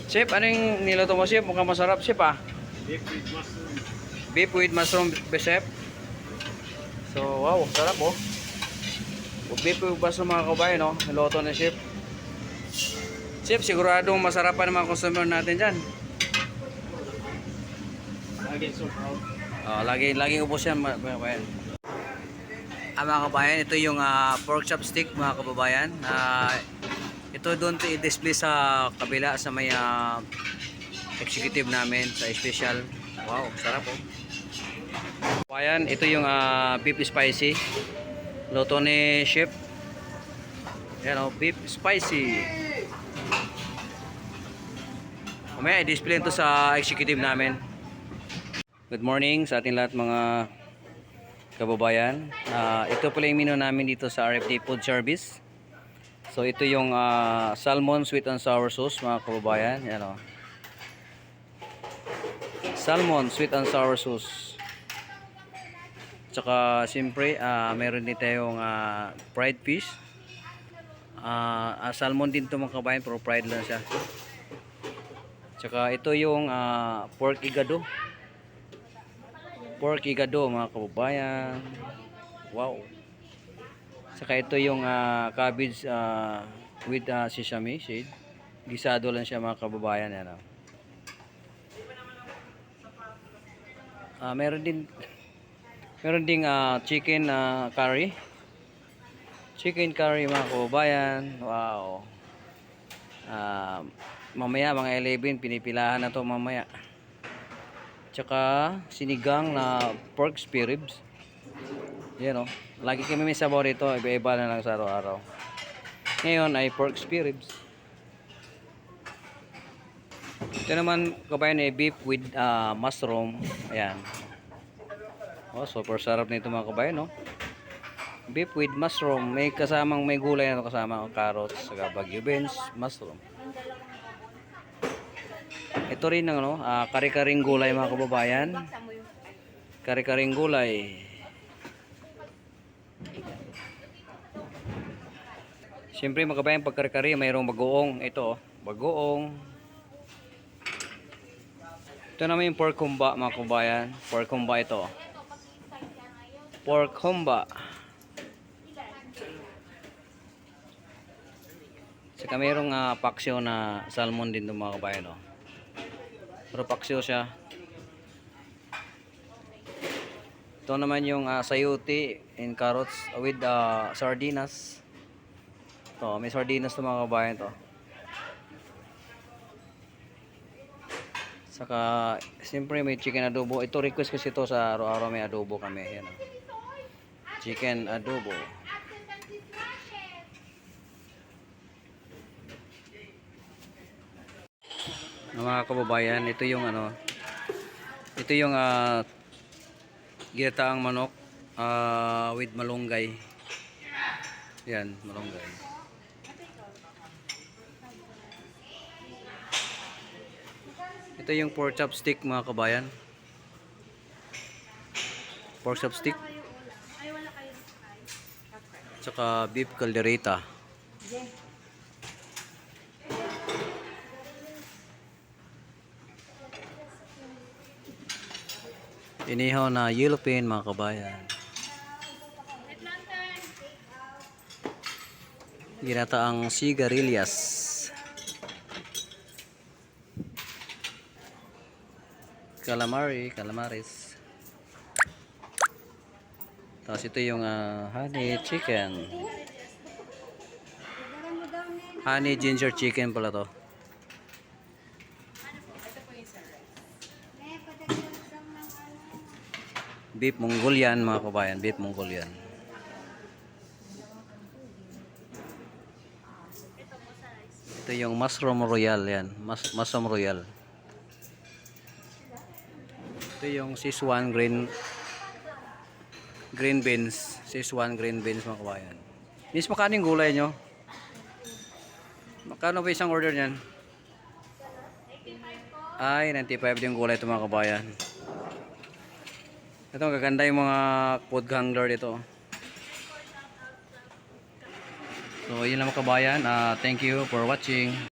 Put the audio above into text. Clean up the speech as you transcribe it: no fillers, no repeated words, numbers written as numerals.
Chef, ano yung niluto mo, chef? Mukhang masarap, chef, ah. Beef with mushroom. Beef with mushroom, chef. So, wow, sarap, oh. Beef with mushroom, mga kabayan, no? Niluto na, chef. Chef, siguradong masarap pa ng mga customer natin dyan. Lagi so proud. Oh, laging ubos yan, mga kabayan. Mga kabayan, ito yung pork chop stick, mga kababayan. Ito doon i-display sa kabila sa may executive namin sa special. Wow, sarap, oh. Kabayan, ito yung beef spicy. Luto ni chef. Yan, oh, beef spicy. Mamaya i-display ito sa executive namin. Good morning sa ating lahat, mga kababayan. Ito pala yung menu namin dito sa RFD Food Service. So ito yung salmon sweet and sour sauce, mga kababayan. Yan, oh. Salmon sweet and sour sauce. Tsaka siyempre meron din tayong fried fish. Salmon din ito, mga kababayan, pero fried lang siya. Tsaka ito yung pork igado. Pork igado, mga kababayan. Wow. Saka ito yung cabbage with sesame seed. Gisado lang siya, mga kababayan. Yan, oh. Meron ding chicken curry. Chicken curry, mga kababayan. Wow. Mamaya mga 11 pinipilahan na to mamaya. Tsaka sinigang na pork spare ribs. Yan, oh. Lagi kami may sabaw dito, iba-iba na lang sa araw-araw. Ngayon ay pork spare ribs. Ito naman, kabayan, ay beef with mushroom. Ayan. Oh, super sarap nito, mga kabayan, no? Beef with mushroom. May kasamang, may gulay na ito kasama, carrots, saka bagyo beans, mushroom. Ito rin ang kari-karing gulay, mga kababayan. Kari-karing gulay. Siyempre, mga kababayan, pag kari-kari mayroong bagoong. Ito, bagoong. Ito naman yung pork humba, mga kababayan. Pork humba ito. Pork humba. Saka mayroong paksyo na salmon din ito, mga kababayan, oh. Pero paksyo siya. Ito naman yung sayuti and carrots with sardinas. Ito, may sardinas ito, mga kabayan, to. Saka siyempre may chicken adobo. Ito request kasi ito sa araw-araw, may adobo kami. Yan, oh. Chicken adobo. Mga kababayan, ito yung ginataang manok with malunggay. Yan, malunggay. Ito yung pork chop stick, mga kabayan. Pork chop stick. Tsaka beef caldereta. Inihaw na yellow pin, mga kabayan. Ginataang sigarilyas. Calamaris. Tapos ito yung honey chicken. Honey ginger chicken pala to. Beef Mongolian, mga kabayan, beef Mongolian. Ito yung mushroom royal, yan, mushroom royal. Ito yung Szechuan green beans, Szechuan green beans, mga kabayan. Miss, magkano yung gulay nyo? Magkano ba isang order niyan? Ay, 95 yung gulay ito, mga kabayan. Ito, gaganda yung mga food handler dito. So, yun lang, mga kabayan. Thank you for watching.